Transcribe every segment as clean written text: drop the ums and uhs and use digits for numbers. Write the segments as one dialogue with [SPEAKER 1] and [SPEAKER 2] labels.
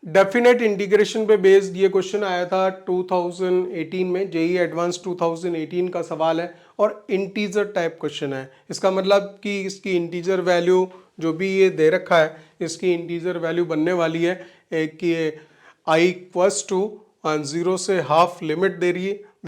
[SPEAKER 1] Definite integration पे based ये question आया था 2018 में, जेई एडवांस 2018 का सवाल है और इंटीजर टाइप क्वेश्चन है। इसका मतलब कि इसकी इंटीजर वैल्यू जो भी ये दे रखा है, इसकी इंटीजर वैल्यू बनने वाली है एक कि आई इक्वल्स टू 0 से हाफ लिमिट दे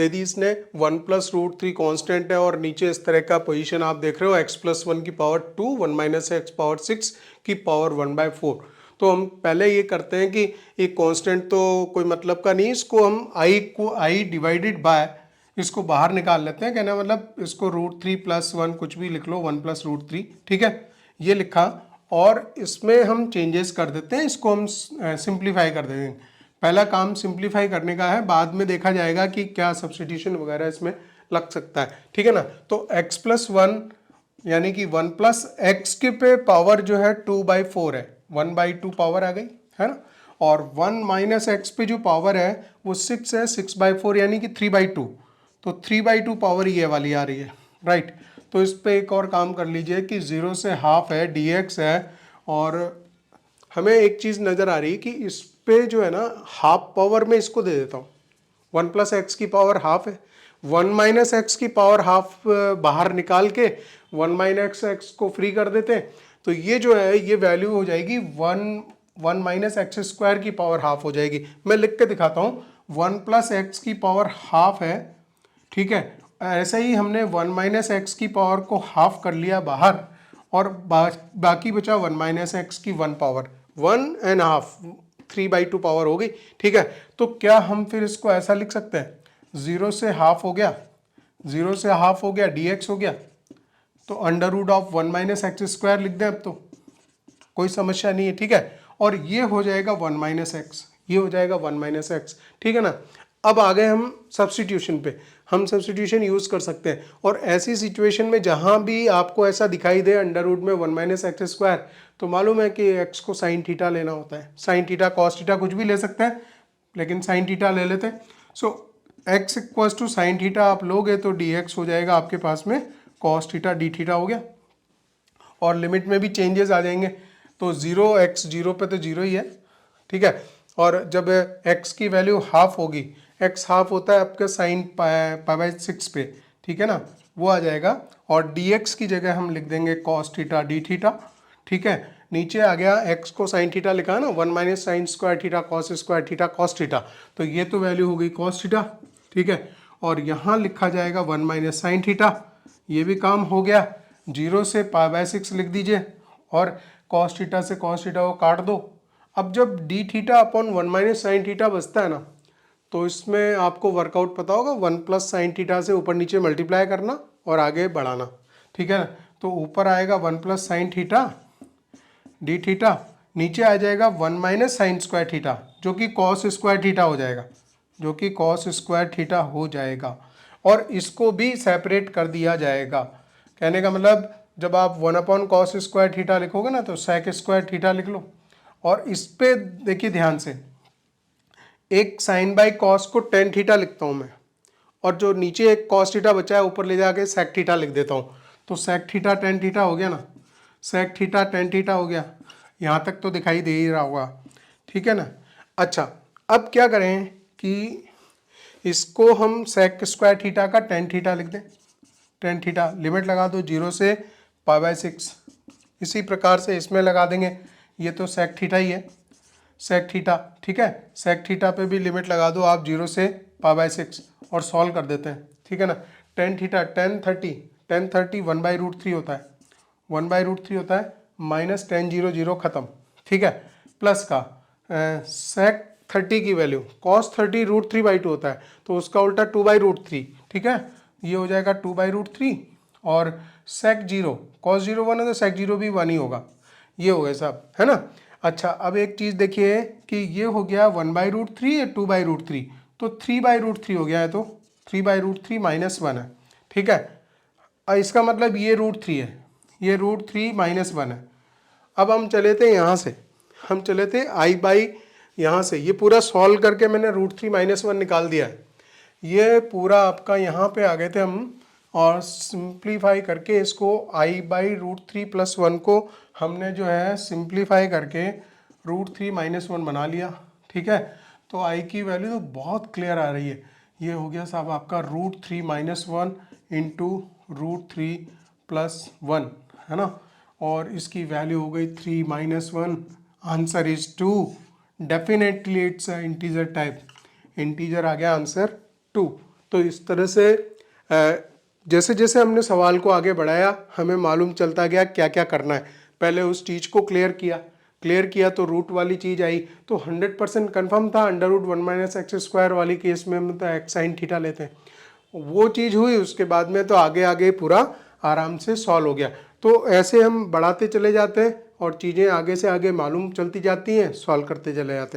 [SPEAKER 1] दी इसने, 1 प्लस रूट 3 कॉन्स्टेंट है और नीचे इस तरह का पोजीशन आप देख रहे हो x प्लस 1 की पावर 2, 1 माइनस एक्स पावर 6 की पावर 1/4। तो हम पहले ये करते हैं कि एक कांस्टेंट तो कोई मतलब का नहीं, इसको हम आई डिवाइडेड बाय इसको बाहर निकाल लेते हैं। कहना मतलब इसको √3 + 1 कुछ भी लिख लो, 1 + √3, ठीक है, ये लिखा। और इसमें हम चेंजेस कर देते हैं, इसको हम सिंप्लीफाई कर देंगे। पहला काम सिंप्लीफाई करने का है, बाद में देखा जाएगा कि क्या सब्सटीट्यूशन वगैरह इसमें लग सकता है, ठीक है ना। तो x + 1 यानी कि 1 + x के पे पावर जो है 2/4 है, 1/2 पावर आ गई, है ना। और 1 - x पे जो पावर है वो 6 है, 6/4 यानी कि 3/2। तो 3/2 पावर ये वाली आ रही है, राइट। तो इस पे एक और काम कर लीजिए कि 0 से हाफ है, dx है, और हमें एक चीज़ नज़र आ रही है कि इस पे जो है ना हाफ पावर में इसको दे देता हूँ, 1 + x की पावर हाफ है, 1 - x की पावर हाफ बाहर निकाल के 1 - x को फ्री कर देते हैं। तो ये जो है ये वैल्यू हो जाएगी 1 - x² की पावर हाफ हो जाएगी। मैं लिख के दिखाता हूँ, 1 + x की पावर हाफ है, ठीक है। ऐसे ही हमने 1 - x की पावर को हाफ कर लिया बाहर, और बाकी बचा 1 - x की 1 पावर, 1.5, 3/2 पावर हो गई, ठीक है। तो क्या हम फिर इसको ऐसा लिख सकते हैं, 0 से हाफ हो गया, 0 से हाफ हो गया, dx हो गया, तो √1 - x² लिख दें। अब तो कोई समस्या नहीं है, ठीक है। और ये हो जाएगा 1 - x, ये हो जाएगा 1 - x, ठीक है ना। अब आ गए हम सब्सटीट्यूशन पे, हम सब्सटीट्यूशन यूज़ कर सकते हैं। और ऐसी सिचुएशन में जहाँ भी आपको ऐसा दिखाई दे अंडर रूट में 1 - x², तो मालूम है कि x को साइन थीटा लेना होता है, साइन थीटा कॉस थीटा कुछ भी ले सकते हैं, लेकिन साइन थीटा ले लेते हैं। सो x = साइन थीटा आप लोगे तो dx हो जाएगा आपके पास में कॉस थीटा डी थीटा हो गया। और लिमिट में भी चेंजेस आ जाएंगे, तो 0x 0 पे तो 0 ही है, ठीक है। और जब x की वैल्यू हाफ होगी, x हाफ होता है आपके साइन π/6 पे, ठीक है ना, वो आ जाएगा। और dx की जगह हम लिख देंगे cos थीटा डी थीटा, ठीक है। नीचे आ गया x को साइन थीटा लिखा है ना, 1 - sin² theta cos² theta cos theta, तो ये तो वैल्यू हो गई cos थीटा, ठीक है। और यहाँ लिखा जाएगा 1 - sin थीटा, ये भी काम हो गया। 0 से π/6 लिख दीजिए, और cos थीटा से cos थीटा को काट दो। अब जब d theta upon 1 - sin theta बचता है ना, तो इसमें आपको वर्कआउट पता होगा, 1 + sin थीटा से ऊपर नीचे मल्टीप्लाई करना और आगे बढ़ाना, ठीक है ना। तो ऊपर आएगा 1 + sin थीटा डी थीटा, नीचे आ जाएगा 1 - sin² थीटा, जो कि cos² थीटा हो जाएगा, जो कि cos² थीटा हो जाएगा। और इसको भी सेपरेट कर दिया जाएगा। कहने का मतलब जब आप 1/cos² थीटा लिखोगे ना, तो sec² थीटा लिख लो। और इस पे देखिए ध्यान से, एक sin/cos को tan थीटा लिखता हूँ मैं, और जो नीचे एक cos थीटा बचा है ऊपर ले जाके sec थीटा लिख देता हूँ। तो sec थीटा tan थीटा हो गया ना, sec थीटा tan थीटा हो गया। यहाँ तक तो दिखाई दे ही रहा होगा, ठीक है ना। अच्छा, अब क्या करें कि इसको हम sec² थीटा का tan थीटा लिख दें, tan थीटा, लिमिट लगा दो 0 से π/6। इसी प्रकार से इसमें लगा देंगे, ये तो sec थीटा ही है, sec थीटा, ठीक है। sec थीटा पे भी लिमिट लगा दो आप 0 से π/6 और सॉल्व कर देते हैं, ठीक है ना। tan थीटा tan 30 1/√3 होता है, 1/√3 होता है, माइनस tan 0 0 खत्म, ठीक है। प्लस का sec 30 की वैल्यू cos 30 √3/2 होता है, तो उसका उल्टा 2/√3, ठीक है। ये हो जाएगा 2/√3, और sec 0 cos 0 1 है तो sec 0 भी 1 ही होगा। ये हो गया साहब, है ना। अच्छा, अब एक चीज़ देखिए कि ये हो गया 1/√3 या 2/√3, तो 3/√3 हो गया है, तो 3/√3 - 1 है, ठीक है। इसका मतलब ये √3 है, ये √3 - 1 है। अब हम चले थे यहाँ से, हम चले थे I/, यहाँ से ये पूरा सॉल्व करके मैंने √3 - 1 निकाल दिया है। ये पूरा आपका यहाँ पे आ गए थे हम, और सिंप्लीफाई करके इसको I/√3 + 1 को हमने जो है सिंप्लीफाई करके √3 - 1 बना लिया, ठीक है। तो आई की वैल्यू तो बहुत क्लियर आ रही है। ये हो गया साहब आपका √3 - 1 इंटू √3 + 1, है ना। और इसकी वैल्यू हो गई 3 - 1, answer is 2। Definitely it's a integer type, integer आ गया आंसर 2। तो इस तरह से जैसे जैसे हमने सवाल को आगे बढ़ाया हमें मालूम चलता गया क्या क्या करना है। पहले उस चीज़ को क्लियर किया तो रूट वाली चीज़ आई, तो 100% कन्फर्म था √1 - x² वाली केस में हम तो x sin थीटा लेते हैं, वो चीज़ हुई। उसके बाद में तो आगे आगे पूरा आराम से सॉल्व हो गया। तो ऐसे हम बढ़ाते चले जाते हैं और चीज़ें आगे से आगे मालूम चलती जाती हैं, सॉल्व करते चले जाते हैं।